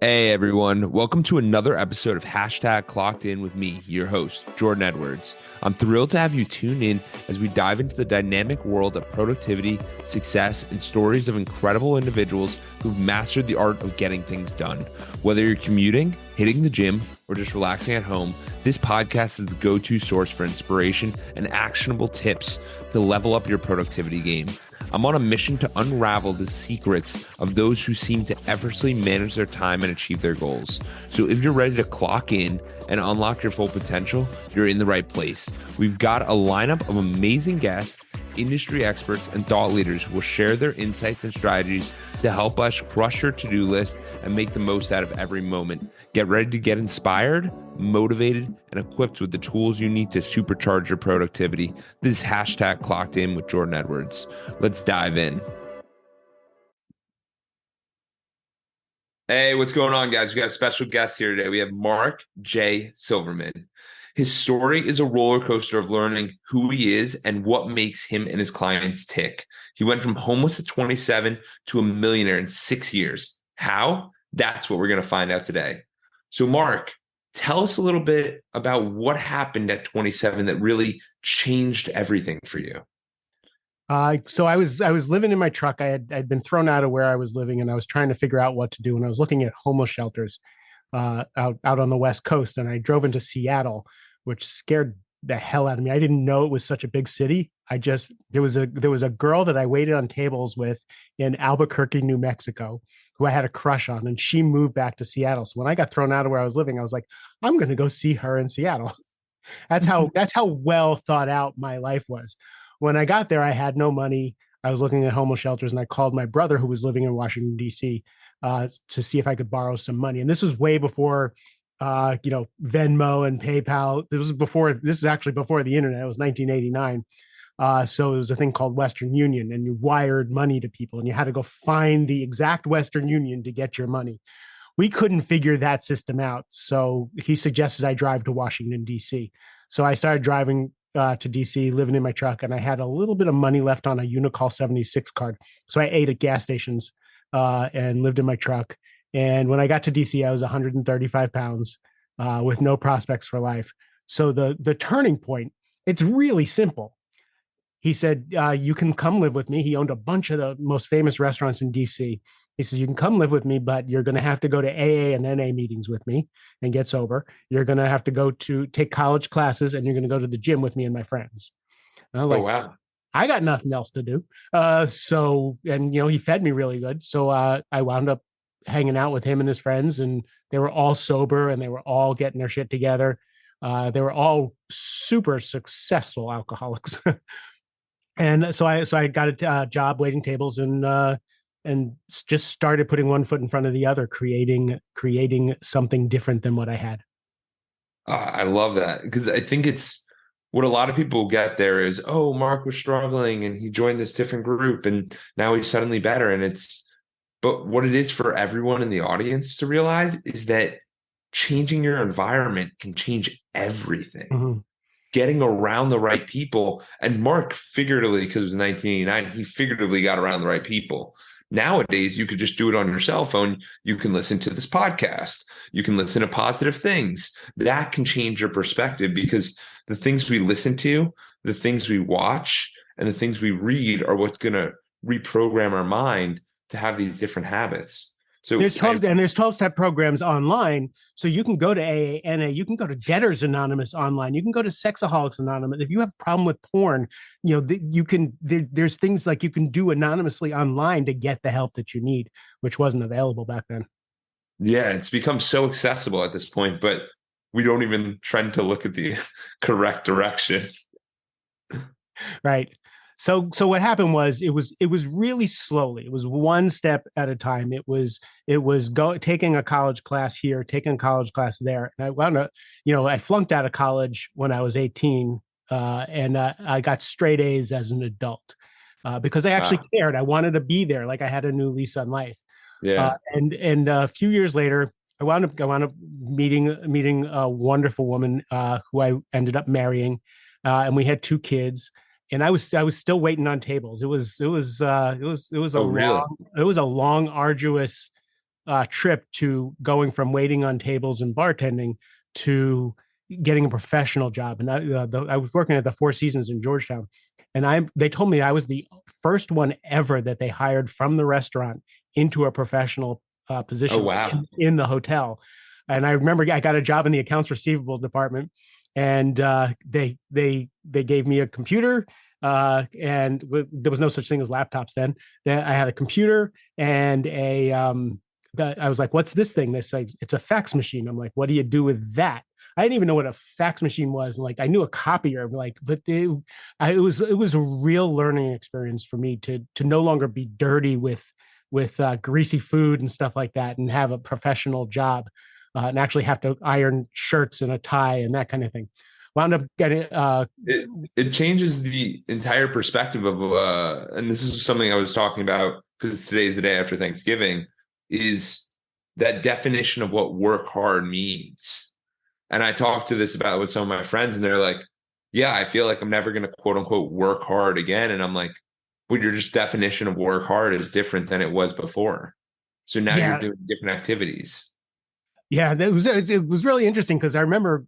Hey everyone, welcome to another episode of Clockedin with me, your host, Jordan Edwards. I'm thrilled to have you tune in as we dive into the dynamic world of productivity, success, and stories of incredible individuals who've mastered the art of getting things done. Whether you're commuting, hitting the gym, or just relaxing at home, this podcast is the go-to source for inspiration and actionable tips to level up your productivity game. I'm on a mission to unravel the secrets of those who seem to effortlessly manage their time and achieve their goals. So if you're ready to clock in and unlock your full potential, you're in the right place. We've got a lineup of amazing guests, industry experts, and thought leaders who will share their insights and strategies to help us crush your to-do list and make the most out of every moment. Get ready to get inspired, motivated, and equipped with the tools you need to supercharge your productivity. This is Clockedin with Jordan Edwards. Let's dive in. Hey, what's going on, guys? We got a special guest here today. We have Mark J Silverman. His story is a roller coaster of learning who he is and what makes him and his clients tick. He went from homeless at 27 to a millionaire in 6 years. How? That's what we're going to find out today. So, Mark, tell us a little bit about what happened at 27 that really changed everything for you. So I was living in my truck. I'd been thrown out of where I was living, and I was trying to figure out what to do. And I was looking at homeless shelters out on the West Coast, and I drove into Seattle, which scared the hell out of me. I didn't know it was such a big city. There was a girl that I waited on tables with in Albuquerque, New Mexico, who I had a crush on, and she moved back to Seattle. So when I got thrown out of where I was living, I was like, I'm going to go see her in Seattle. That's how well thought out my life was. When I got there, I had no money. I was looking at homeless shelters, and I called my brother, who was living in Washington, D.C., to see if I could borrow some money. And this was way before, Venmo and PayPal. This is actually before the internet. It was 1989. So it was a thing called Western Union, and you wired money to people, and you had to go find the exact Western Union to get your money. We couldn't figure that system out. So he suggested I drive to Washington, D.C. So I started driving to DC, living in my truck, and I had a little bit of money left on a Unicall 76 card. So I ate at gas stations and lived in my truck. And when I got to DC, I was 135 pounds with no prospects for life. So the turning point, it's really simple. He said, you can come live with me. He owned a bunch of the most famous restaurants in DC. He says, you can come live with me, but you're going to have to go to AA and NA meetings with me and get sober. You're going to have to go to take college classes, and you're going to go to the gym with me and my friends. And I was like, Wow. I got nothing else to do. He fed me really good. So I wound up hanging out with him and his friends, and they were all sober and they were all getting their shit together. They were all super successful alcoholics. And so I got a job waiting tables and just started putting one foot in front of the other, creating something different than what I had. I love that because I think it's what a lot of people get there is, oh, Mark was struggling and he joined this different group and now he's suddenly better. But what it is for everyone in the audience to realize is that changing your environment can change everything. Mm-hmm. Getting around the right people. And Mark figuratively, because it was 1989, he figuratively got around the right people. Nowadays, you could just do it on your cell phone. You can listen to this podcast. You can listen to positive things. That can change your perspective because the things we listen to, the things we watch, and the things we read are what's going to reprogram our mind to have these different habits. So there's 12 step programs online. So you can go to AA, you can go to Debtors Anonymous online. You can go to Sexaholics Anonymous. If you have a problem with porn, there's things like you can do anonymously online to get the help that you need, which wasn't available back then. Yeah, it's become so accessible at this point, but we don't even trend to look at the correct direction. Right. So what happened was it was really slowly. It was one step at a time. It was taking a college class here, taking a college class there. And I wound up, I flunked out of college when I was 18, and I got straight A's as an adult because I actually cared. I wanted to be there, like I had a new lease on life. Yeah. And a few years later, I wound up meeting a wonderful woman who I ended up marrying, and we had 2 kids. And I was still waiting on tables. It was a long, arduous trip to going from waiting on tables and bartending to getting a professional job. And I was working at the Four Seasons in Georgetown, and they told me I was the first one ever that they hired from the restaurant into a professional Oh, position wow. in the hotel. And I remember I got a job in the accounts receivable department, and they gave me a computer, and there was no such thing as laptops then. I had a computer and I was like, "What's this thing?" They say it's a fax machine. I'm like, "What do you do with that?" I didn't even know what a fax machine was. Like I knew a copier, like, but it was a real learning experience for me to no longer be dirty with greasy food and stuff like that, and have a professional job, and actually have to iron shirts and a tie and that kind of thing. Wound up getting It changes the entire perspective of and this is something I was talking about because today's the day after Thanksgiving, is that definition of what work hard means. And I talked to this about with some of my friends, and they're like, yeah, I feel like I'm never going to quote unquote work hard again. And I'm like, well, your just definition of work hard is different than it was before. So now you're yeah. doing different activities. Yeah, it was really interesting because I remember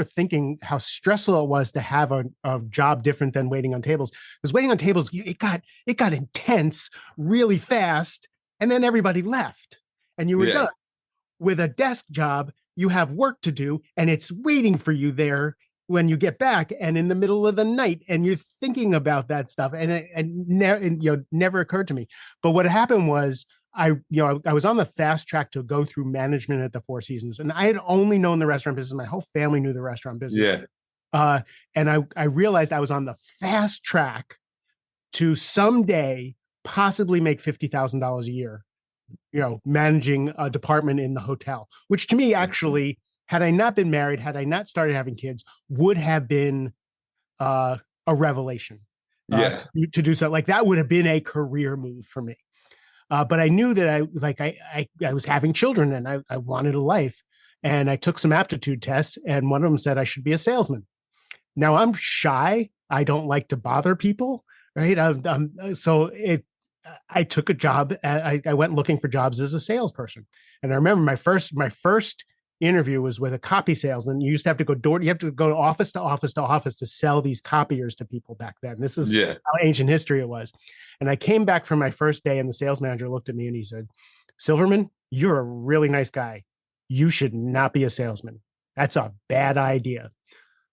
thinking how stressful it was to have a job different than waiting on tables. Because waiting on tables, it got intense really fast, and then everybody left, and you were Yeah. done. With a desk job, you have work to do, and it's waiting for you there when you get back, and in the middle of the night, and you're thinking about that stuff, and never occurred to me. But what happened was I was on the fast track to go through management at the Four Seasons, and I had only known the restaurant business. My whole family knew the restaurant business, Yeah. and I realized I was on the fast track to someday possibly make $50,000 a year, managing a department in the hotel, which to me actually, had I not been married, had I not started having kids, would have been a revelation. Yeah. To do so, like that would have been a career move for me. But I knew that I was having children, and I wanted a life, and I took some aptitude tests, and one of them said I should be a salesman. Now I'm shy. I don't like to bother people, right? So I took a job. I went looking for jobs as a salesperson, and I remember my first interview was with a copy salesman. You used to have to go you have to go office to office to office to sell these copiers to people back then. This is Yeah. how ancient history it was. And I came back from my first day, and the sales manager looked at me and he said, "Silverman, you're a really nice guy. You should not be a salesman. That's a bad idea."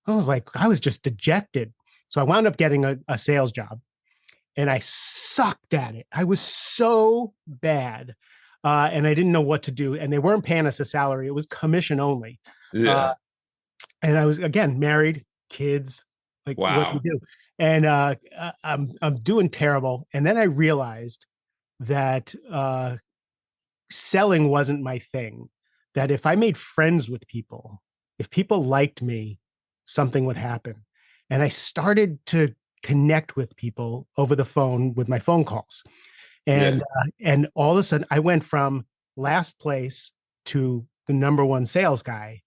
I was just dejected. So I wound up getting a sales job, and I sucked at it. I was so bad. And I didn't know what to do. And they weren't paying us a salary. It was commission only. Yeah. And I was, again, married, kids, like what do Wow. you do? And I'm doing terrible. And then I realized that selling wasn't my thing. That if I made friends with people, if people liked me, something would happen. And I started to connect with people over the phone with my phone calls. Yeah. And all of a sudden I went from last place to the number one sales guy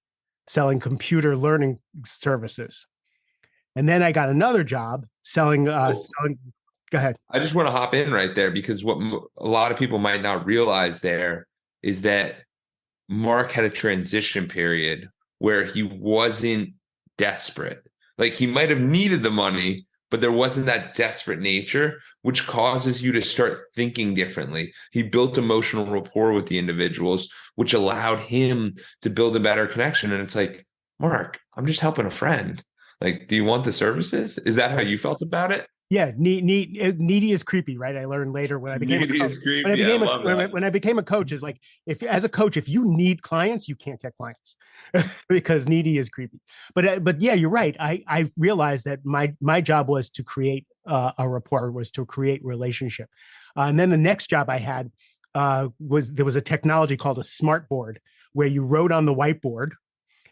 selling computer learning services. And then I got another job selling Oh, selling. Go ahead. I just want to hop in right there because what a lot of people might not realize there is that Mark had a transition period where he wasn't desperate. Like he might have needed the money, but there wasn't that desperate nature, which causes you to start thinking differently. He built emotional rapport with the individuals, which allowed him to build a better connection. And it's like, Mark, I'm just helping a friend. Like, do you want the services? Is that how you felt about it? Yeah, needy is creepy, right? I learned later when I became a Needy coach. is creepy. I love that. When I became a coach, is like, if as a coach, if you need clients, you can't get clients because needy is creepy. But yeah, you're right. I realized that my job was to create a rapport, was to create relationship, and then the next job I had was there was a technology called a smart board where you wrote on the whiteboard,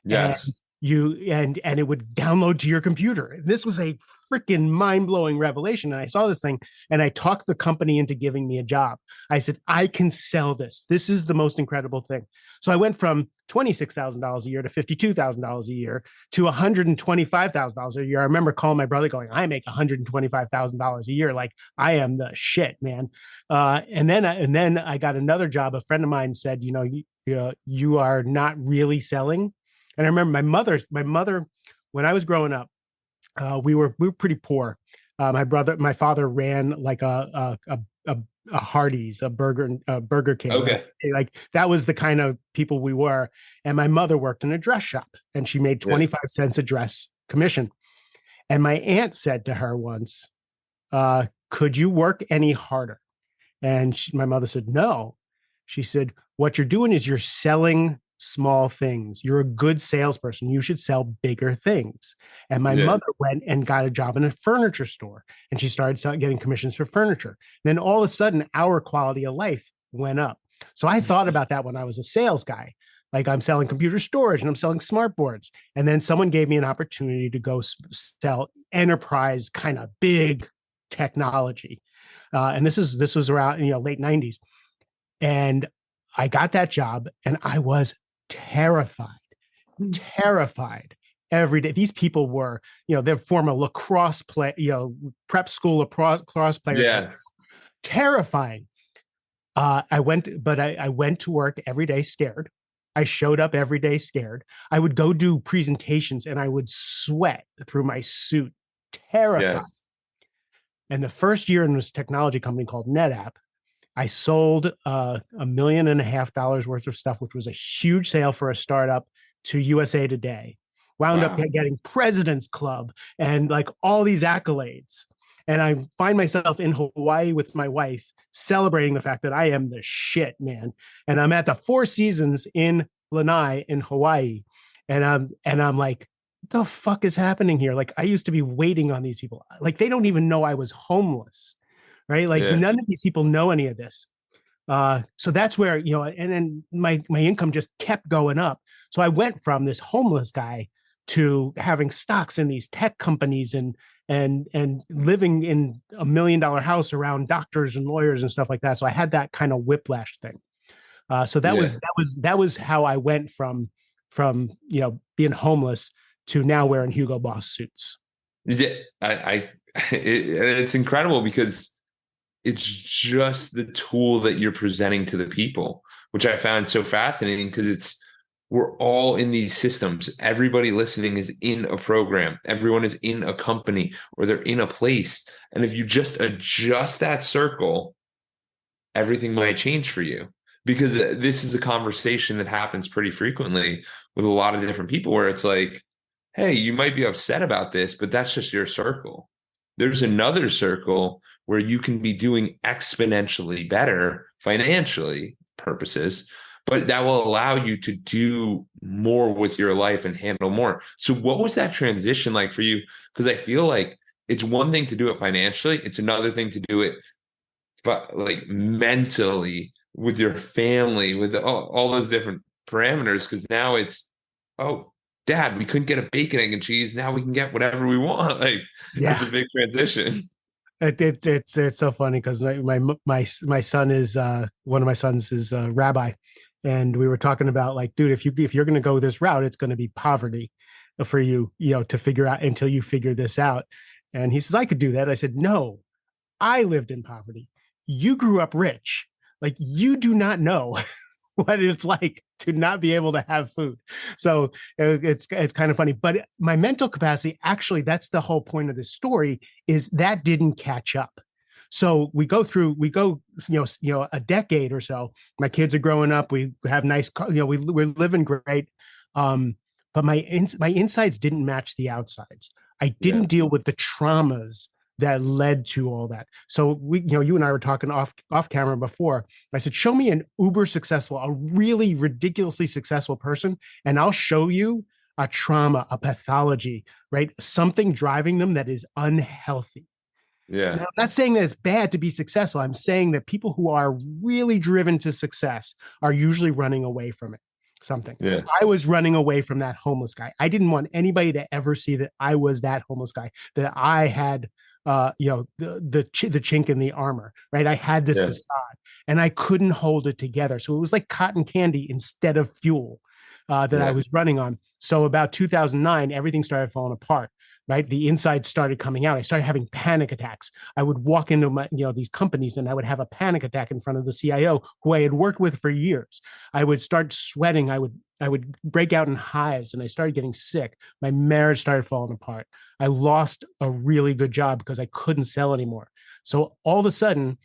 and Yes. and it would download to your computer. This was a freaking mind-blowing revelation. And I saw this thing and I talked the company into giving me a job. I said, I can sell this. This is the most incredible thing. So I went from $26,000 a year to $52,000 a year to $125,000 a year. I remember calling my brother going, I make $125,000 a year. Like, I am the shit, man. And then I got another job. A friend of mine said, you are not really selling. And I remember my mother, when I was growing up, we were pretty poor. My father ran like a Hardee's, a Burger King. Okay. Like that was the kind of people we were. And my mother worked in a dress shop, and she made 25 cents a dress commission. And my aunt said to her once, "Could you work any harder?" And my mother said, "No." She said, "What you're doing is you're selling small things. You're a good salesperson. You should sell bigger things." And my mother went and got a job in a furniture store, and she started getting commissions for furniture. Then all of a sudden, our quality of life went up. So I thought about that when I was a sales guy. Like, I'm selling computer storage and I'm selling smart boards. And then someone gave me an opportunity to go sell enterprise kind of big technology. And this was around, late 90s. And I got that job and I was terrified every day. These people were, they're former lacrosse play, prep school lacrosse players. Yes. Terrifying. I went to work every day scared. I showed up every day scared. I would go do presentations and I would sweat through my suit, terrified. Yes. And the first year in this technology company called NetApp, I sold $1.5 million worth of stuff, which was a huge sale for a startup, to USA Today. Wound up getting President's Club and like all these accolades. And I find myself in Hawaii with my wife celebrating the fact that I am the shit, man. And I'm at the Four Seasons in Lanai in Hawaii. And I'm like, what the fuck is happening here? Like, I used to be waiting on these people. Like, they don't even know I was homeless. Right? Like, none of these people know any of this. So that's where, and then my income just kept going up. So I went from this homeless guy to having stocks in these tech companies and living in $1 million house around doctors and lawyers and stuff like that. So I had that kind of whiplash thing. So that was how I went from being homeless to now wearing Hugo Boss suits. Yeah, it's incredible because it's just the tool that you're presenting to the people, which I found so fascinating because we're all in these systems. Everybody listening is in a program. Everyone is in a company or they're in a place. And if you just adjust that circle, everything might change for you. Because this is a conversation that happens pretty frequently with a lot of different people where it's like, hey, you might be upset about this, but that's just your circle. There's another circle where you can be doing exponentially better financially purposes, but that will allow you to do more with your life and handle more. So what was that transition like for you? Because I feel like it's one thing to do it financially. It's another thing to do it like mentally with your family, with all those different parameters. Because now it's, oh, Dad, we couldn't get a bacon, egg, and cheese. Now we can get whatever we want. Like, it's a big transition. It's so funny because my son is one of my sons is a rabbi, and we were talking about like, dude, if you're going to go this route, it's going to be poverty for you, to figure out until you figure this out. And he says, I could do that. I said, no, I lived in poverty. You grew up rich. Like, you do not know what it's like to not be able to have food. So it's kind of funny, but my mental capacity, actually, that's the whole point of this story, is that didn't catch up. So we go, a decade or so. My kids are growing up. We have nice, we're living great. But my insides didn't match the outsides. I didn't deal with the traumas that led to all that. So you and I were talking off camera before. I said, show me an uber successful, a really ridiculously successful person, and I'll show you a trauma, a pathology, right? Something driving them that is unhealthy. Yeah. Now, I'm not saying that it's bad to be successful. I'm saying that people who are really driven to success are usually running away from it. something. Yeah. I was running away from that homeless guy. I didn't want anybody to ever see that I was that homeless guy, that I had the chink in the armor, right? I had this Yeah. facade and I couldn't hold it together. So it was like cotton candy instead of fuel that I Yeah. was running on. So about 2009, everything started falling apart, right? The inside started coming out. I started having panic attacks. I would walk into these companies and I would have a panic attack in front of the CIO who I had worked with for years. I would start sweating. I would break out in hives and I started getting sick. My marriage started falling apart. I lost a really good job because I couldn't sell anymore. So all of a sudden,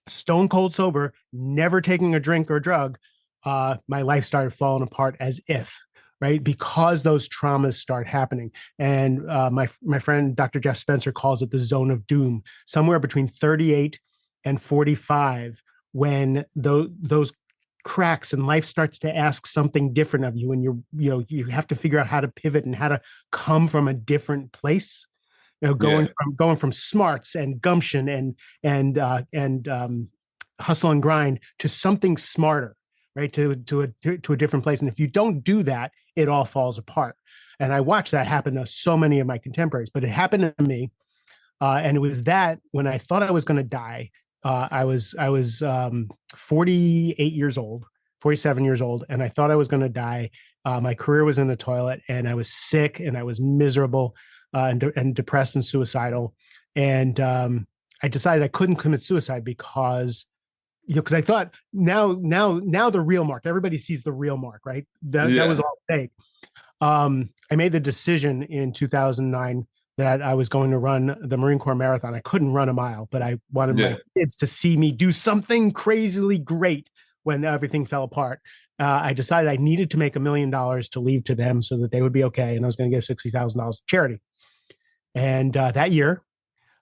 stone cold sober, never taking a drink or drug, my life started falling apart as if, right? Because those traumas start happening. And my friend Dr. Jeff Spencer calls it the zone of doom, somewhere between 38 and 45, when those cracks and life starts to ask something different of you, and you have to figure out how to pivot and how to come from a different place, Yeah. going from smarts and gumption and hustle and grind to something smarter, right? To a different place. And if you don't do that, it all falls apart. And I watched that happen to so many of my contemporaries, but it happened to me. And it was that when I thought I was going to die, I was 48 years old, 47 years old, and I thought I was going to die. My career was in the toilet, and I was sick, and I was miserable, and depressed and suicidal. And I decided I couldn't commit suicide because because I thought now the real Mark, everybody sees the real Mark, right? That was Yeah. all fake. I made the decision in 2009 that I was going to run the Marine Corps Marathon. I couldn't run a mile, but I wanted my Yeah. kids to see me do something crazily great when everything fell apart. I decided I needed to make $1 million to leave to them so that they would be okay. And I was going to give $60,000 to charity. And that year,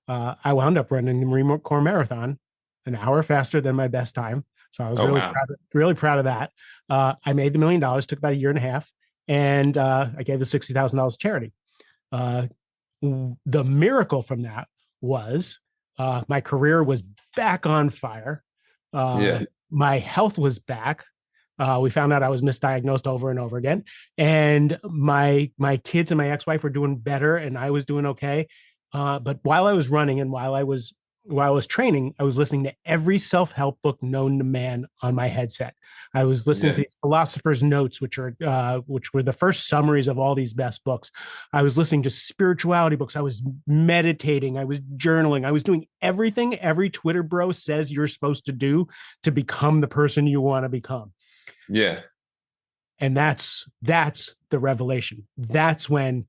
I wound up running the Marine Corps Marathon an hour faster than my best time. So I was Oh wow. really proud of that. I made the $1 million, took about a year and a half, and I gave the $60,000 charity. Uh, the miracle from that was my career was back on fire. Yeah. My health was back. We found out I was misdiagnosed over and over again, and my kids and my ex-wife were doing better, and I was doing okay. But while I was running and while I was training, I was listening to every self-help book known to man on my headset. I was listening Yeah. to these philosophers' notes, which were the first summaries of all these best books. I was listening to spirituality books. I was meditating. I was journaling. I was doing everything every Twitter bro says you're supposed to do to become the person you want to become. Yeah. And that's the revelation. That's when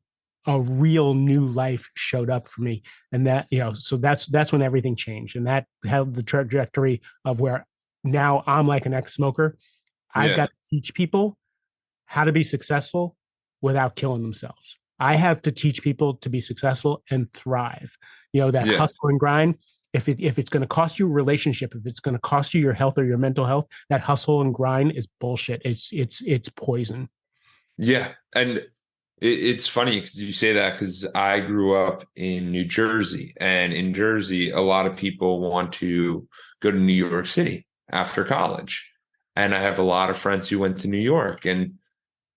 a real new life showed up for me. And so that's when everything changed. And that held the trajectory of where now I'm like an ex-smoker. I've Yeah. got to teach people how to be successful without killing themselves. I have to teach people to be successful and thrive. That Yeah. hustle and grind. If it's going to cost you a relationship, if it's going to cost you your health or your mental health, that hustle and grind is bullshit. It's poison. Yeah. And it's funny because you say that because I grew up in New Jersey, and in Jersey, a lot of people want to go to New York City after college. And I have a lot of friends who went to New York, and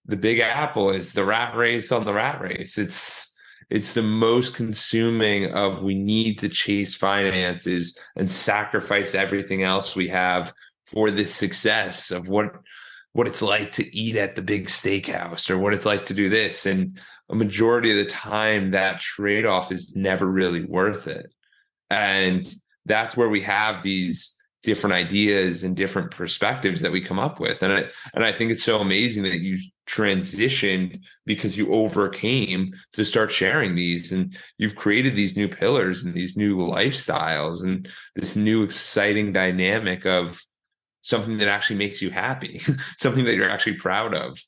the Big Apple is the rat race on the rat race. It's the most consuming of we need to chase finances and sacrifice everything else we have for this success of what it's like to eat at the big steakhouse or what it's like to do this. And a majority of the time, that trade-off is never really worth it. And that's where we have these different ideas and different perspectives that we come up with. And I think it's so amazing that you transitioned because you overcame to start sharing these, and you've created these new pillars and these new lifestyles and this new exciting dynamic of something that actually makes you happy, something that you're actually proud of.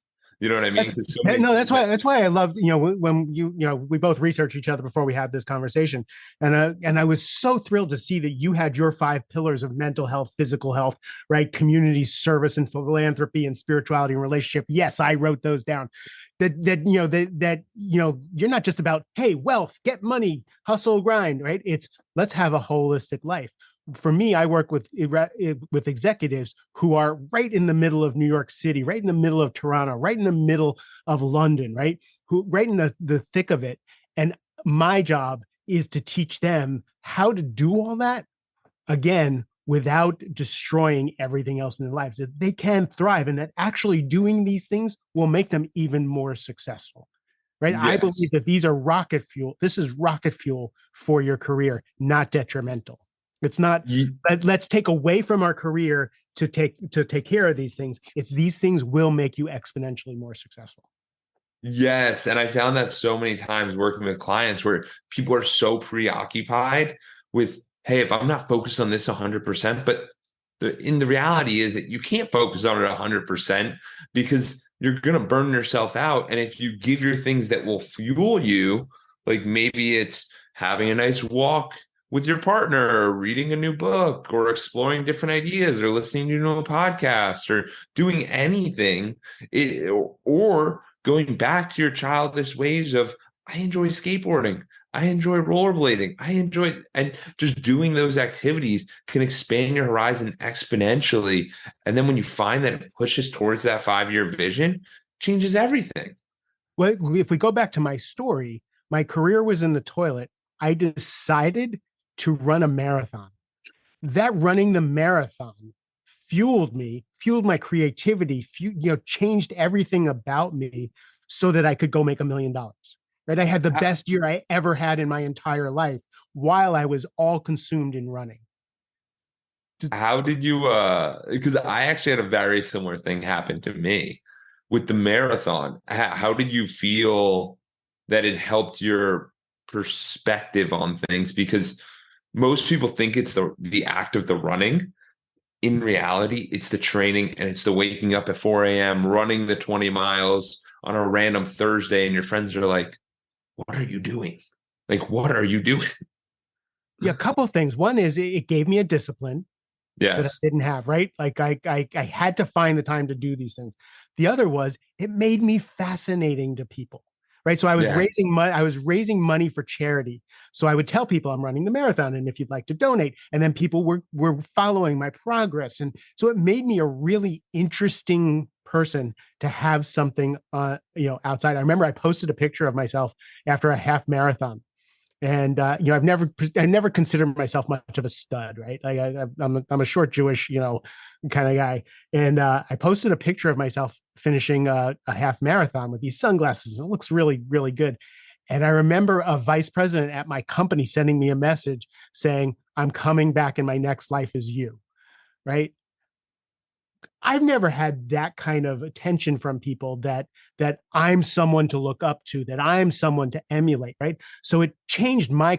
You know what I mean? So No, that's why I love when we both research each other before we had this conversation, and I was so thrilled to see that you had your 5 pillars of mental health, physical health, right, community service and philanthropy and spirituality and relationship. Yes, I wrote those down. That you're not just about, hey, wealth, get money, hustle, grind, right? It's let's have a holistic life. for me, I work with executives who are right in the middle of New York City, right in the middle of Toronto, right in the middle of London, right? Who right in the thick of it. And my job is to teach them how to do all that again without destroying everything else in their lives. That they can thrive, and that actually doing these things will make them even more successful. Right. I believe Yes. that these are rocket fuel. This is rocket fuel for your career, not detrimental. It's not, let's take away from our career to take care of these things. It's these things will make you exponentially more successful. Yes, and I found that so many times working with clients where people are so preoccupied with, hey, if I'm not focused on this 100%, but the reality is that you can't focus on it 100% because you're going to burn yourself out. And if you give your things that will fuel you, like maybe it's having a nice walk with your partner, or reading a new book, or exploring different ideas, or listening to a new podcast, or doing anything, or going back to your childish ways of, I enjoy skateboarding, I enjoy rollerblading, I enjoy, and just doing those activities can expand your horizon exponentially. And then when you find that it pushes towards that 5-year vision, changes everything. Well, if we go back to my story, my career was in the toilet. I decided to run a marathon. That running the marathon fueled me, fueled my creativity, changed everything about me so that I could go make $1 million. Right. I had the best year I ever had in my entire life while I was all consumed in running. How did you because I actually had a very similar thing happen to me with the marathon. How did you feel that it helped your perspective on things? Because most people think it's the act of the running. In reality, it's the training, and it's the waking up at 4 a.m., running the 20 miles on a random Thursday, and your friends are like, what are you doing? Like, what are you doing? Yeah, a couple of things. One is it gave me a discipline that I Yes. didn't have, right? Like I had to find the time to do these things. The other was it made me fascinating to people, right? So Yes. I was raising money for charity. So I would tell people I'm running the marathon, and if you'd like to donate, and then people were following my progress, and so it made me a really interesting person to have something, outside. I remember I posted a picture of myself after a half marathon, and I never considered myself much of a stud, right? Like I'm a short Jewish, kind of guy, and I posted a picture of myself finishing a half marathon with these sunglasses. It looks really, really good. And I remember a vice president at my company sending me a message saying, "I'm coming back, and my next life is you." Right? I've never had that kind of attention from people that I'm someone to look up to, that I'm someone to emulate, right? So it changed my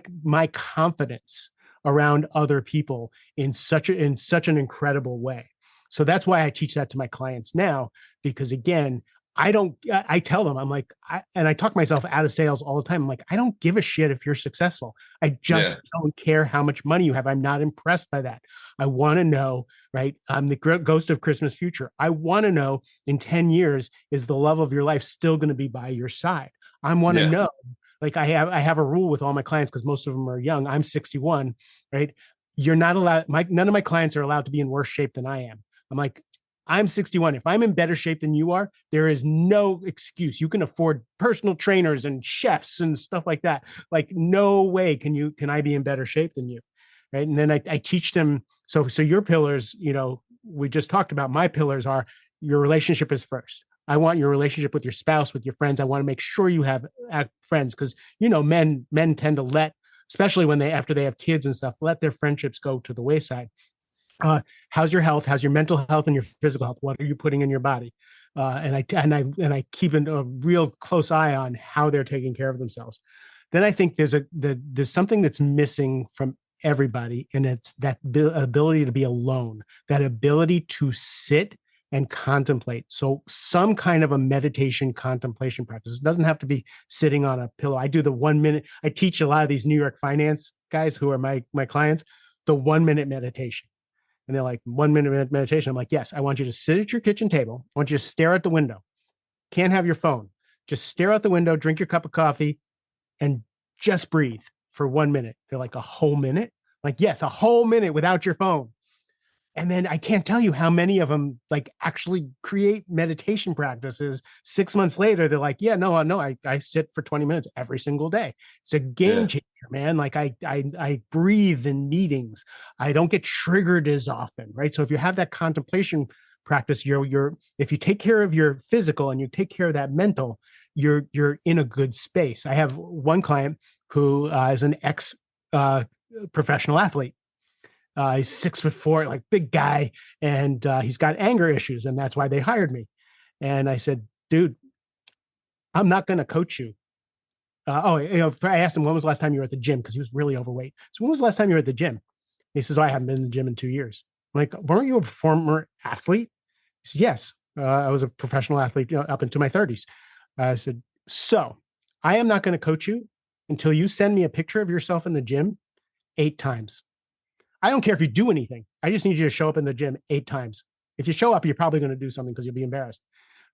confidence around other people in such an incredible way. So that's why I teach that to my clients now, because again, I tell them, I'm like, and I talk myself out of sales all the time. I'm like, I don't give a shit if you're successful. I Yeah. just don't care how much money you have. I'm not impressed by that. I want to know, right? I'm the ghost of Christmas future. I want to know in 10 years, is the love of your life still going to be by your side? I want to Yeah. know, like I have a rule with all my clients because most of them are young. I'm 61, right? You're not allowed, none of my clients are allowed to be in worse shape than I am. I'm like, I'm 61. If I'm in better shape than you are, there is no excuse. You can afford personal trainers and chefs and stuff like that. Like, no way can I be in better shape than you. Right. And then I teach them. So your pillars, we just talked about, my pillars are your relationship is first. I want your relationship with your spouse, with your friends. I want to make sure you have friends because, men tend to especially when after they have kids and stuff, let their friendships go to the wayside. How's your health? How's your mental health and your physical health? What are you putting in your body? And I keep a real close eye on how they're taking care of themselves. Then I think there's something that's missing from everybody, and it's that ability to be alone, that ability to sit and contemplate. So some kind of a meditation contemplation practice. It doesn't have to be sitting on a pillow. I do the 1 minute. I teach a lot of these New York finance guys who are my clients the 1 minute meditation. And they're like, 1 minute meditation. I'm like, yes, I want you to sit at your kitchen table. I want you to stare at the window. Can't have your phone. Just stare out the window, drink your cup of coffee, and just breathe for 1 minute. They're like, a whole minute? Like, yes, a whole minute without your phone. And then I can't tell you how many of them like actually create meditation practices. 6 months later, they're like, yeah, no, I sit for 20 minutes every single day. It's a game Yeah. changer, man. Like I breathe in meetings. I don't get triggered as often, right? So if you have that contemplation practice, you're if you take care of your physical and you take care of that mental, you're in a good space. I have one client who is an ex professional athlete. He's 6'4", like big guy, and he's got anger issues, and that's why they hired me. And I said, dude, I'm not going to coach you. I asked him, when was the last time you were at the gym? Because he was really overweight. So when was the last time you were at the gym? He says, I haven't been in the gym in 2 years. I'm like, weren't you a former athlete? He said, yes, I was a professional athlete, up into my 30s. I said, so I am not going to coach you until you send me a picture of yourself in the gym 8 times. I don't care if you do anything. I just need you to show up in the gym 8 times. If you show up, you're probably going to do something because you'll be embarrassed.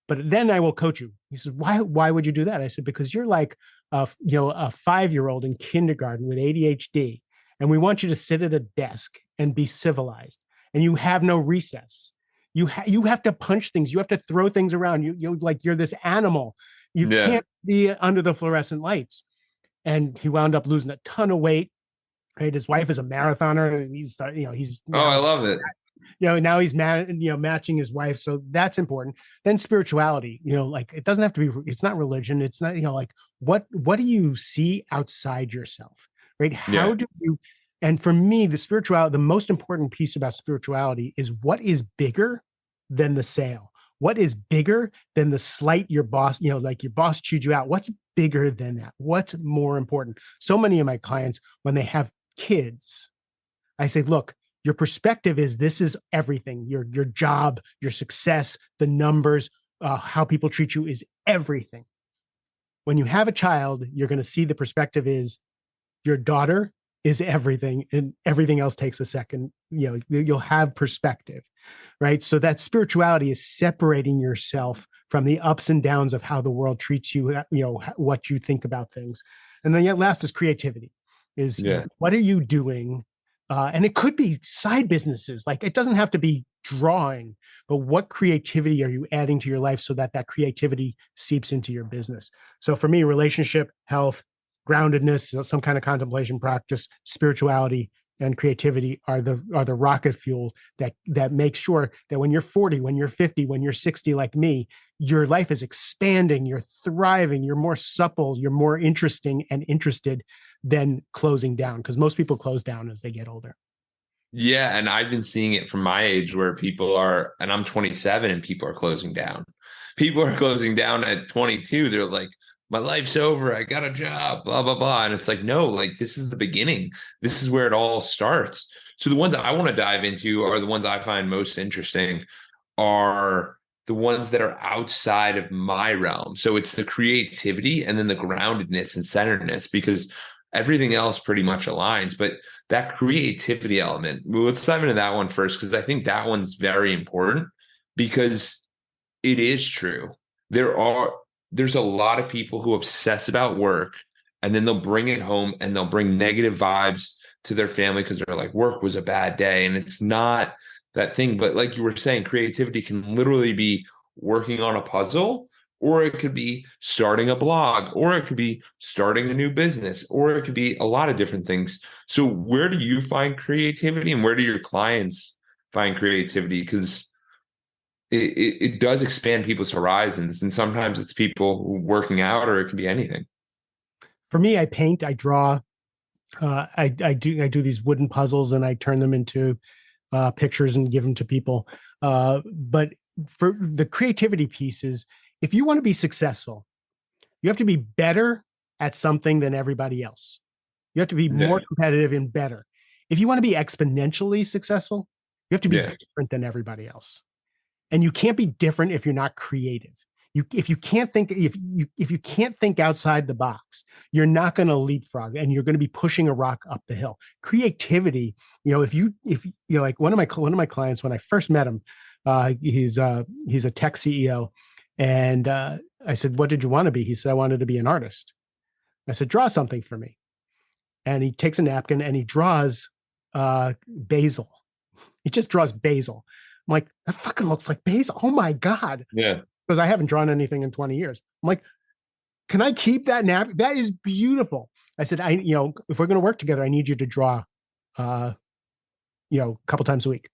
But then I will coach you. He says, why would you do that? I said, because you're like a 5-year-old in kindergarten with ADHD, and we want you to sit at a desk and be civilized, and you have no recess. You have to punch things. You have to throw things around. You're this animal. You Yeah. can't be under the fluorescent lights. And he wound up losing a ton of weight. Right, his wife is a marathoner. He's Oh, I now love it. now he's matching his wife. So that's important. Then spirituality, like it doesn't have to be, it's not religion. It's not, like what do you see outside yourself? Right. How Yeah. do you, and for me, the most important piece about spirituality is what is bigger than the sale? What is bigger than the slight your boss, like your boss chewed you out? What's bigger than that? What's more important? So many of my clients, when they have kids, I say, look, your perspective is this is everything. Your job, your success, the numbers, how people treat you is everything. When you have a child, you're going to see the perspective is your daughter is everything, and everything else takes a second. You'll have perspective, right? So that spirituality is separating yourself from the ups and downs of how the world treats you, what you think about things. And then last is creativity. Is Yeah. what are you doing? And it could be side businesses. Like it doesn't have to be drawing, but what creativity are you adding to your life so that creativity seeps into your business? So for me, relationship, health, groundedness, some kind of contemplation practice, spirituality, and creativity are the rocket fuel that makes sure that when you're 40, when you're 50, when you're 60, like me, your life is expanding, you're thriving, you're more supple, you're more interesting and interested than closing down, because most people close down as they get older. Yeah, and I've been seeing it from my age where people are, and I'm 27 and people are closing down. People are closing down at 22. They're like, my life's over. I got a job, blah, blah, blah. And it's like, no, like this is the beginning. This is where it all starts. So the ones I want to dive into are the ones I find most interesting are the ones that are outside of my realm. So it's the creativity and then the groundedness and centeredness, because everything else pretty much aligns. But that creativity element, well, let's dive into that one first, because I think that one's very important because it is true. There's a lot of people who obsess about work and then they'll bring it home and they'll bring negative vibes to their family because they're like, work was a bad day. And it's not that thing. But like you were saying, creativity can literally be working on a puzzle, or it could be starting a blog, or it could be starting a new business, or it could be a lot of different things. So where do you find creativity and where do your clients find creativity? Because it does expand people's horizons. And sometimes it's people working out, or it could be anything. For me, I paint, I draw, I do these wooden puzzles and I turn them into pictures and give them to people. But for the creativity pieces, if you want to be successful, you have to be better at something than everybody else. You have to be more Yeah. competitive and better. If you want to be exponentially successful, you have to be Yeah. different than everybody else. And you can't be different if you're not creative. If you can't think outside the box, you're not going to leapfrog, and you're going to be pushing a rock up the hill. Creativity, like one of my clients, when I first met him, he's a tech CEO, and I said, "What did you want to be?" He said, "I wanted to be an artist." I said, "Draw something for me." And he takes a napkin and he draws basil. He just draws basil. I'm like, that fucking looks like basil. Oh my God. Yeah. Because I haven't drawn anything in 20 years. I'm like, can I keep that napkin? That is beautiful. I said, if we're going to work together, I need you to draw, uh, a couple times a week.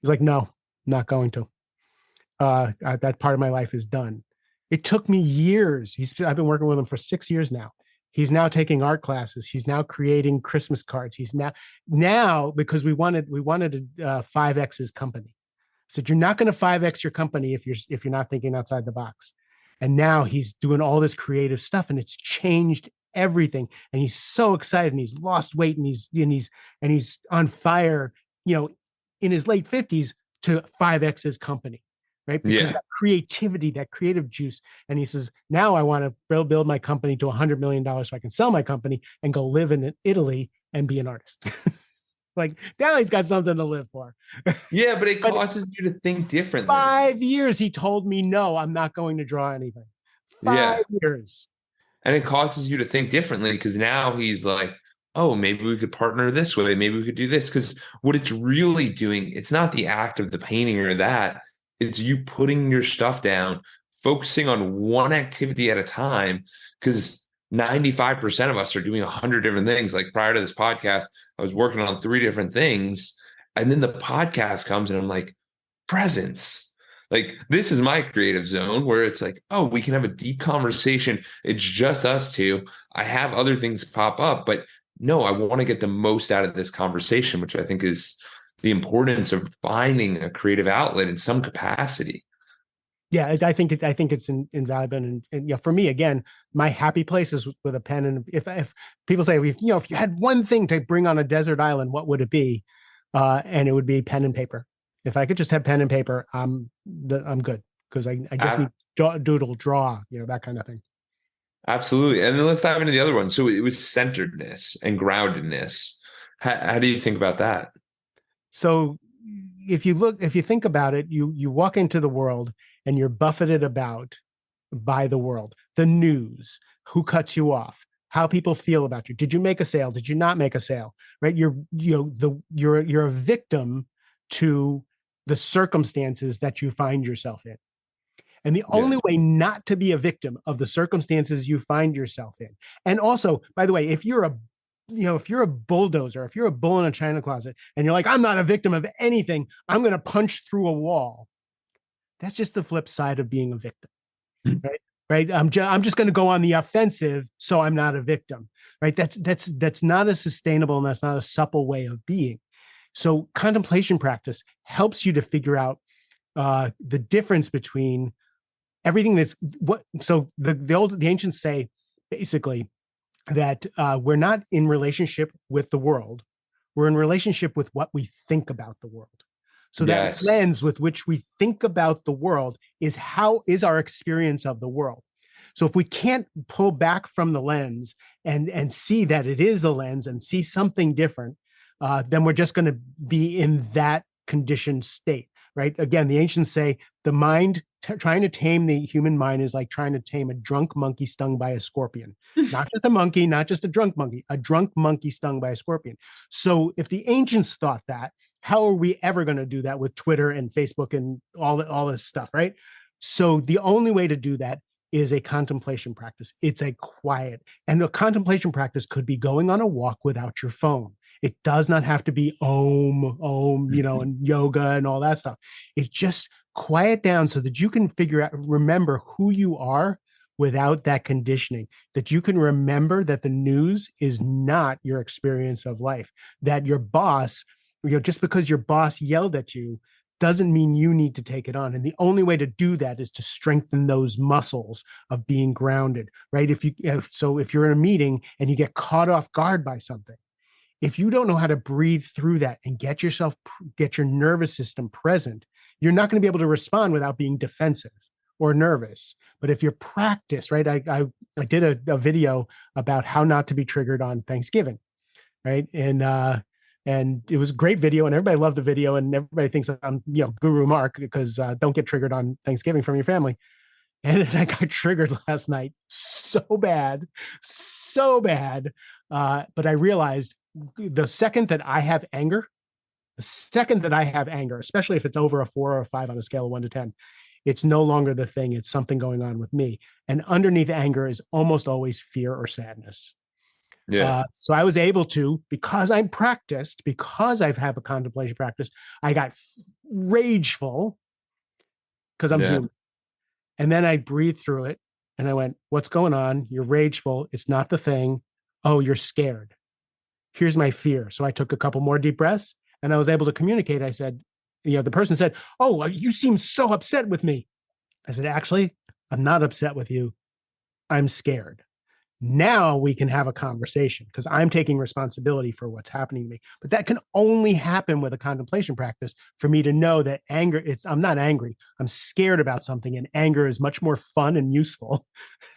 He's like, no, not going to. That part of my life is done. It took me years. I've been working with him for 6 years now. He's now taking art classes. He's now creating Christmas cards. He's now because we wanted a 5X's company. So you're not going to 5X your company if you're not thinking outside the box. And now he's doing all this creative stuff, and it's changed everything. And he's so excited, and he's lost weight, and he's on fire, in his late 50s to 5X his company, right? Because Yeah. that creativity, that creative juice. And he says, now I want to build my company to $100 million so I can sell my company and go live in Italy and be an artist. Like now he's got something to live for. Yeah, but it But causes you to think differently. 5 years he told me, no, I'm not going to draw anything. Yeah. 5 years. And it causes you to think differently because now he's like, oh, maybe we could partner this way. Maybe we could do this. Because what it's really doing, it's not the act of the painting or that. It's you putting your stuff down, focusing on one activity at a time. Because 95% of us are doing 100 different things. Like prior to this podcast, I was working on 3 different things. And then the podcast comes and I'm like, presence. Like this is my creative zone where it's like, oh, we can have a deep conversation. It's just us two. I have other things pop up, but no, I want to get the most out of this conversation, which I think is the importance of finding a creative outlet in some capacity. Yeah, I think it's invaluable, and for me again, my happy place is with a pen. And if people say if you had one thing to bring on a desert island, what would it be? And it would be pen and paper. If I could just have pen and paper, I'm good because I just need doodle, draw, that kind of thing. Absolutely. And then let's dive into the other one. So it was centeredness and groundedness. How do you think about that? So if you think about it, you walk into the world and you're buffeted about by the world, the news, who cuts you off, how people feel about you. Did you make a sale? Did you not make a sale? Right? You're a victim to the circumstances that you find yourself in. And the only way not to be a victim of the circumstances you find yourself in. And also, by the way, if you're a bulldozer, if you're a bull in a china closet and you're like, I'm not a victim of anything, I'm going to punch through a wall. That's just the flip side of being a victim, right? Right. I'm just going to go on the offensive, so I'm not a victim, right? That's not a sustainable and that's not a supple way of being. So contemplation practice helps you to figure out the difference between everything that's what. So the ancients say basically that we're not in relationship with the world. We're in relationship with what we think about the world. So that lens with which we think about the world is our experience of the world. So if we can't pull back from the lens and see that it is a lens and see something different, then we're just going to be in that conditioned state, right? Again, the ancients say the mind, trying to tame the human mind is like trying to tame a drunk monkey stung by a scorpion. Not just a monkey, not just a drunk monkey stung by a scorpion. So if the ancients thought that, how are we ever going to do that with Twitter and Facebook and all this stuff, right? So the only way to do that is a contemplation practice. It's a quiet, and a contemplation practice could be going on a walk without your phone. It does not have to be om, and yoga and all that stuff. It's just quiet down so that you can remember who you are without that conditioning, that you can remember that the news is not your experience of life, that your boss, just because your boss yelled at you doesn't mean you need to take it on. And the only way to do that is to strengthen those muscles of being grounded, right? If you're in a meeting and you get caught off guard by something, if you don't know how to breathe through that and get your nervous system present, you're not going to be able to respond without being defensive or nervous. But if you're practiced, right? I did a video about how not to be triggered on Thanksgiving, right? And it was a great video, and everybody loved the video, and everybody thinks I'm Guru Mark because don't get triggered on Thanksgiving from your family. And I got triggered last night so bad. But I realized the second that I have anger, the second that I have anger, especially if it's over a 4 or 5 on a scale of 1 to 10, it's no longer the thing. It's something going on with me. And underneath anger is almost always fear or sadness. Yeah. So I was able to, because I'm practiced, because I've had a contemplation practice, I got rageful because I'm Yeah. human. And then I breathed through it and I went, what's going on? You're rageful. It's not the thing. Oh, you're scared. Here's my fear. So I took a couple more deep breaths and I was able to communicate. I said, the person said, oh, you seem so upset with me. I said, actually, I'm not upset with you. I'm scared. Now we can have a conversation because I'm taking responsibility for what's happening to me. But that can only happen with a contemplation practice for me to know that I'm not angry. I'm scared about something, and anger is much more fun and useful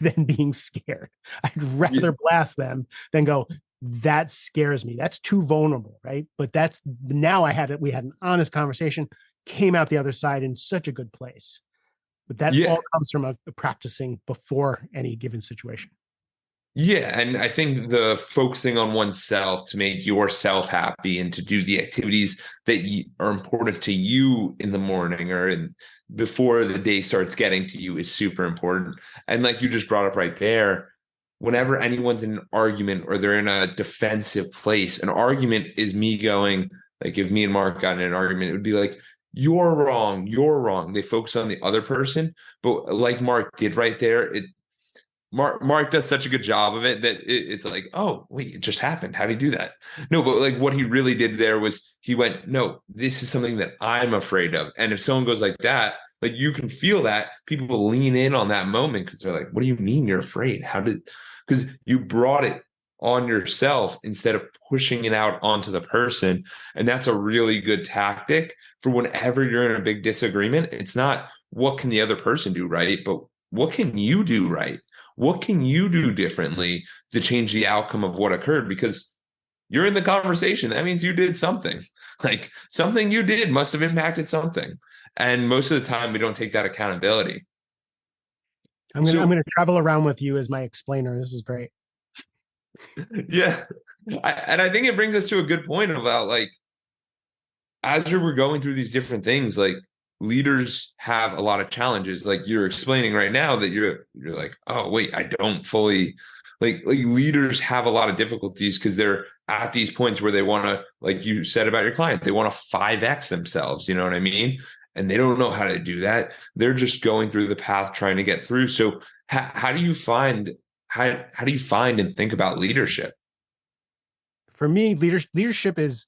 than being scared. I'd Yeah. rather blast them than go, that scares me. That's too vulnerable, right? But that's now we had an honest conversation, came out the other side in such a good place. But that Yeah. all comes from a practicing before any given situation. Yeah, and I think the focusing on oneself to make yourself happy and to do the activities that are important to you in the morning or before the day starts getting to you is super important. And like you just brought up right there, whenever anyone's in an argument or they're in a defensive place, an argument is me going, like if me and Mark got in an argument, it would be like, you're wrong, you're wrong. They focus on the other person. But like Mark did right there, Mark does such a good job of it that it's like, oh, wait, it just happened. How do you do that? No, but like what he really did there was he went, no, this is something that I'm afraid of. And if someone goes like that, like you can feel that people lean in on that moment because they're like, what do you mean you're afraid? Because you brought it on yourself instead of pushing it out onto the person. And that's a really good tactic for whenever you're in a big disagreement. It's not what can the other person do right, but what can you do right? What can you do differently to change the outcome of what occurred? Because you're in the conversation. That means you did something. Like something you did must have impacted something. And most of the time, we don't take that accountability. I'm So, gonna travel around with you as my explainer. This is great. yeah. And I think it brings us to a good point about like, as you were going through these different things, like leaders have a lot of challenges. Like you're explaining right now that you're like, oh wait, I don't fully like leaders have a lot of difficulties because they're at these points where they want to, like you said about your client, they want to 5x themselves, you know what I mean? And they don't know how to do that. They're just going through the path trying to get through. So how do you find how do you find and think about leadership? For me, leadership is,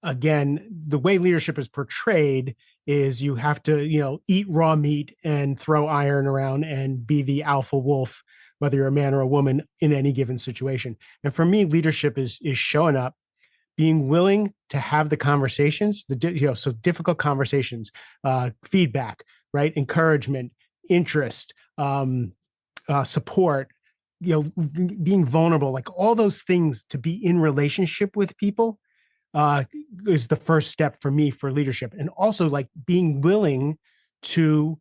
again, the way leadership is portrayed is you have to, eat raw meat and throw iron around and be the alpha wolf, whether you're a man or a woman in any given situation. And for me, leadership is showing up, being willing to have the conversations, so difficult conversations, feedback, right, encouragement, interest, support, being vulnerable, like all those things to be in relationship with people uh, is the first step for me for leadership, and also like being willing to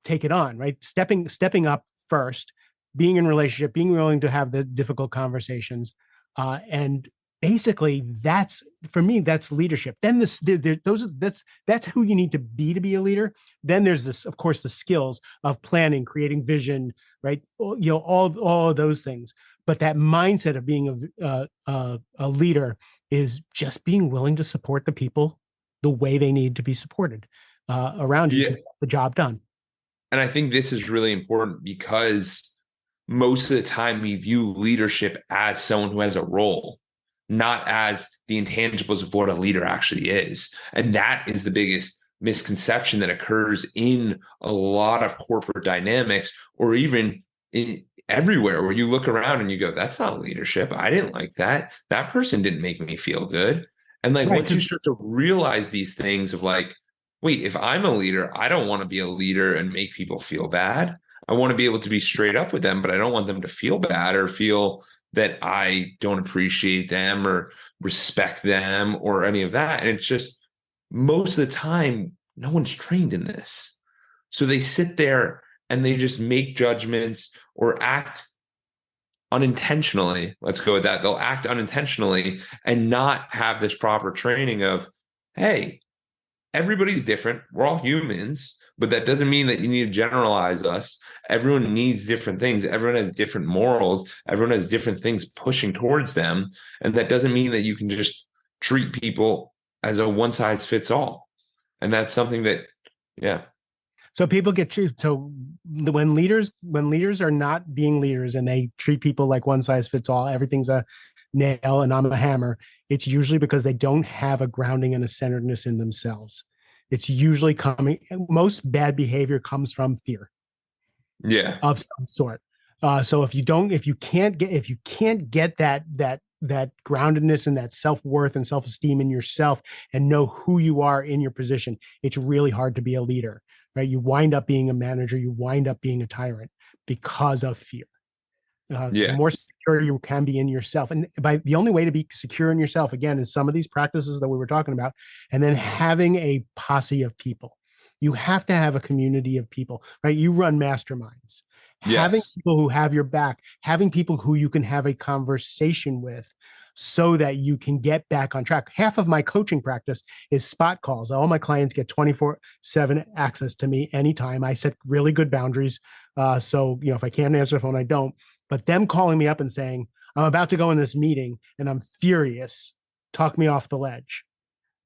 take it on, right? Stepping up first, being in relationship, being willing to have the difficult conversations, and basically that's for me that's leadership. Then that's who you need to be a leader. Then there's this, of course, the skills of planning, creating vision, right? All of those things. But that mindset of being a leader is just being willing to support the people the way they need to be supported around you to Yeah. get the job done. And I think this is really important because most of the time we view leadership as someone who has a role, not as the intangibles of what a leader actually is. And that is the biggest misconception that occurs in a lot of corporate dynamics or even everywhere where you look around and you go, that's not leadership. I didn't like that. That person didn't make me feel good. And like Right. once you Because start to realize these things of like, wait, if I'm a leader, I don't want to be a leader and make people feel bad. I want to be able to be straight up with them, but I don't want them to feel bad or feel that I don't appreciate them or respect them or any of that. And it's just most of the time, no one's trained in this. So they sit there and they just make judgments or act unintentionally, let's go with that. They'll act unintentionally and not have this proper training of, hey, everybody's different. We're all humans, but that doesn't mean that you need to generalize us. Everyone needs different things. Everyone has different morals. Everyone has different things pushing towards them. And that doesn't mean that you can just treat people as a one size fits all. And that's something that, yeah. So people get treated. So when leaders are not being leaders and they treat people like one size fits all, everything's a nail and I'm a hammer. It's usually because they don't have a grounding and a centeredness in themselves. It's usually coming. Most bad behavior comes from fear Yeah. of some sort. So if you can't get that groundedness and that self-worth and self-esteem in yourself and know who you are in your position, it's really hard to be a leader, right? You wind up being a manager, you wind up being a tyrant because of fear. The Yeah. more secure you can be in yourself, and by the only way to be secure in yourself, again, is some of these practices that we were talking about, and then having a posse of people. You have to have a community of people, right? You run masterminds. Having Yes. people who have your back, having people who you can have a conversation with so that you can get back on track. Half of my coaching practice is spot calls. All my clients get 24/7 access to me anytime. I set really good boundaries. So, if I can't answer the phone, I don't. But them calling me up and saying, I'm about to go in this meeting and I'm furious, talk me off the ledge,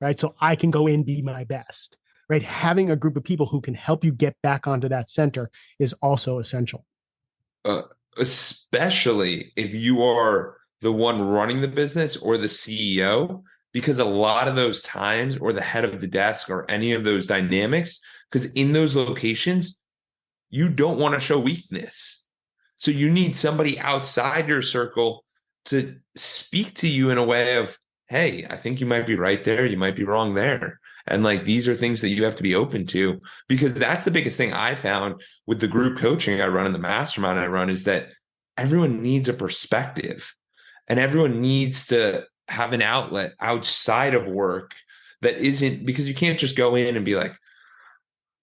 right? So I can go in, be my best, right? Having a group of people who can help you get back onto that center is also essential. uh, Especially if you are the one running the business or the CEO, because a lot of those times, or the head of the desk, or any of those dynamics, because in those locations, you don't want to show weakness. So you need somebody outside your circle to speak to you in a way of, hey, I think you might be right there. You might be wrong there. And like, these are things that you have to be open to, because that's the biggest thing I found with the group coaching I run and the mastermind I run, is that everyone needs a perspective and everyone needs to have an outlet outside of work that isn't, because you can't just go in and be like,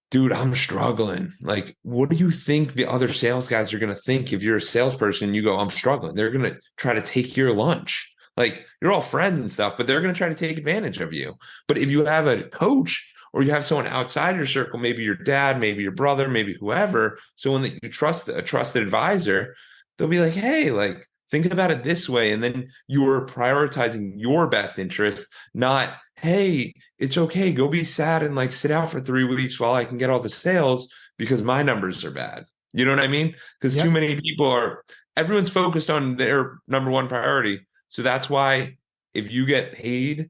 dude, I'm struggling. Like, what do you think the other sales guys are going to think if you're a salesperson? You go, I'm struggling. They're going to try to take your lunch. Like, you're all friends and stuff, but they're going to try to take advantage of you. But if you have a coach or you have someone outside your circle, maybe your dad, maybe your brother, maybe whoever, someone that you trust, a trusted advisor, they'll be like, hey, like, think about it this way. And then you're prioritizing your best interest, not, hey, it's okay, go be sad and like sit out for 3 weeks while I can get all the sales because my numbers are bad. You know what I mean? Because too Yep. many people are, everyone's focused on their number one priority. So that's why if you get paid,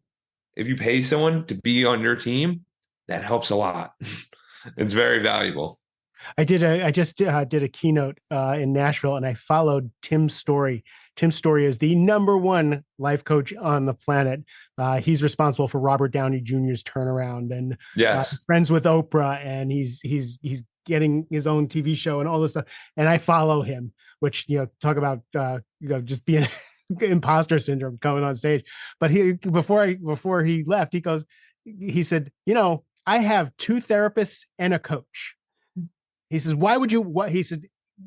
if you pay someone to be on your team, that helps a lot. It's very valuable. I just did a keynote in Nashville, and I followed Tim Story. Tim Story is the number one life coach on the planet. He's responsible for Robert Downey Jr.'s turnaround, and he's Yes. friends with Oprah, and he's getting his own TV show and all this stuff. And I follow him, which talk about just being imposter syndrome coming on stage. But before he left, he said, I have two therapists and a coach. He says, why would you, what he said,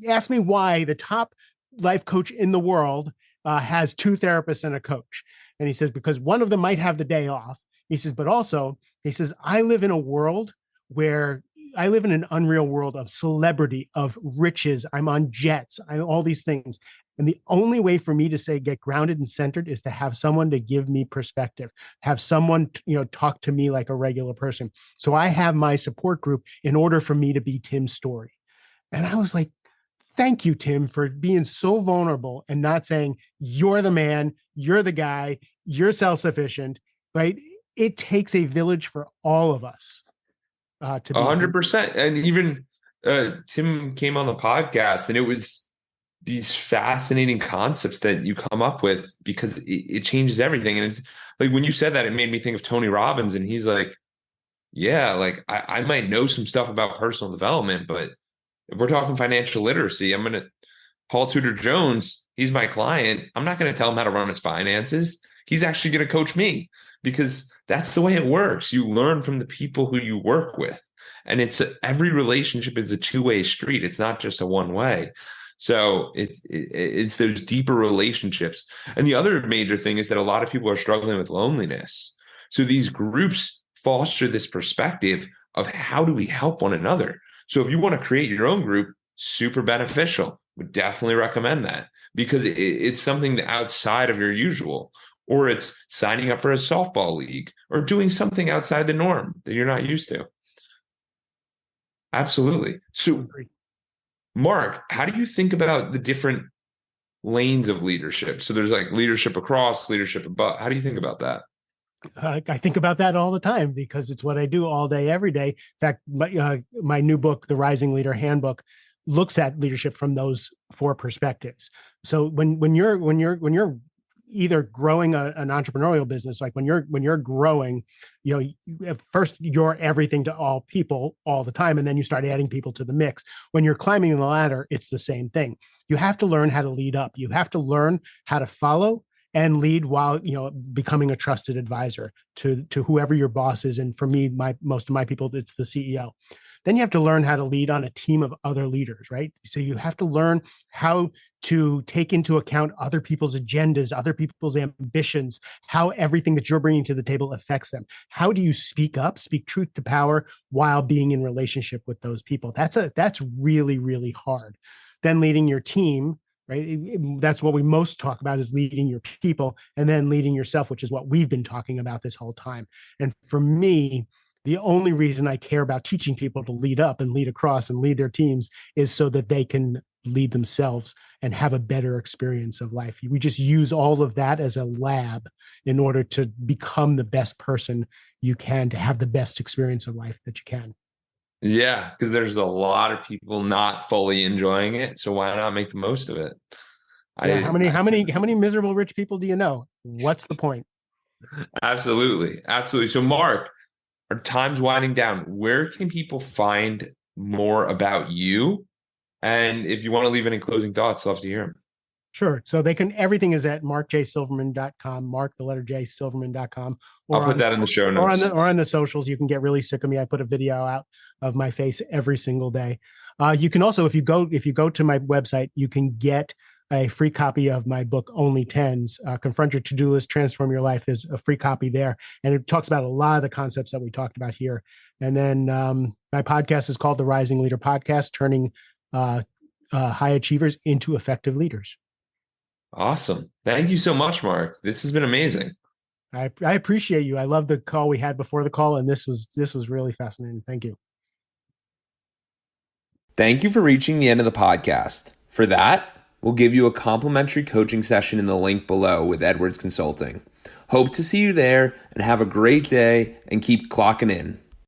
ask me why the top life coach in the world has two therapists and a coach. And he says, because one of them might have the day off. He says, but also, he says, I live in an unreal world of celebrity, of riches. I'm on jets, all these things. And the only way for me to say get grounded and centered is to have someone to give me perspective, have someone, talk to me like a regular person. So I have my support group in order for me to be Tim's Story. And I was like, thank you, Tim, for being so vulnerable and not saying you're the man, you're the guy, you're self-sufficient, right? It takes a village for all of us to A be hundred who. percent. And even Tim came on the podcast, and it was these fascinating concepts that you come up with, because it changes everything. And it's like, when you said that, it made me think of Tony Robbins, and he's like, yeah, like I might know some stuff about personal development, but if we're talking financial literacy, I'm gonna Paul Tudor Jones, he's my client. I'm not gonna tell him how to run his finances. He's actually gonna coach me, because that's the way it works. You learn from the people who you work with. And every relationship is a two-way street. It's not just a one way. So it's those deeper relationships. And the other major thing is that a lot of people are struggling with loneliness. So these groups foster this perspective of how do we help one another. So if you want to create your own group, super beneficial. Would definitely recommend that because it's something outside of your usual, or it's signing up for a softball league or doing something outside the norm that you're not used to. Absolutely. So, Mark, how do you think about the different lanes of leadership? So there's like leadership across, leadership above. How do you think about that? I think about that all the time because it's what I do all day, every day. In fact, my new book, The Rising Leader Handbook, looks at leadership from those four perspectives. So when you're either growing an entrepreneurial business, like when you're growing, at first you're everything to all people all the time, and then you start adding people to the mix. When you're climbing the ladder, it's the same thing. You have to learn how to lead up. You have to learn how to follow and lead while becoming a trusted advisor to whoever your boss is. And for me, most of my people, it's the CEO. Then you have to learn how to lead on a team of other leaders, right? So you have to learn how to take into account other people's agendas, other people's ambitions, how everything that you're bringing to the table affects them. How do you speak up, speak truth to power while being in relationship with those people? That's really, really hard. Then leading your team, right? That's what we most talk about, is leading your people, and then leading yourself, which is what we've been talking about this whole time. And for me, the only reason I care about teaching people to lead up and lead across and lead their teams is so that they can lead themselves and have a better experience of life. We just use all of that as a lab in order to become the best person you can, to have the best experience of life that you can. Yeah, because there's a lot of people not fully enjoying it. So why not make the most of it? Yeah, I, how many miserable rich people do you know? What's the point? absolutely, absolutely. So Mark, our time's winding down. Where can people find more about you? And if you want to leave any closing thoughts, I'd love to hear them. Sure. So everything is at markjsilverman.com, Mark the letter J Silverman.com, I'll or put on that in the show or on notes. the socials. You can get really sick of me. I put a video out of my face every single day. You can also, if you go to my website, you can get a free copy of my book, Only Tens, Confront Your To-Do List, Transform Your Life. There's a free copy there. And it talks about a lot of the concepts that we talked about here. And then my podcast is called The Rising Leader Podcast, turning high achievers into effective leaders. Awesome. Thank you so much, Mark. This has been amazing. I appreciate you. I love the call we had before the call, and this was really fascinating. Thank you. Thank you for reaching the end of the podcast. For that, we'll give you a complimentary coaching session in the link below with Edwards Consulting. Hope to see you there and have a great day and keep clocking in.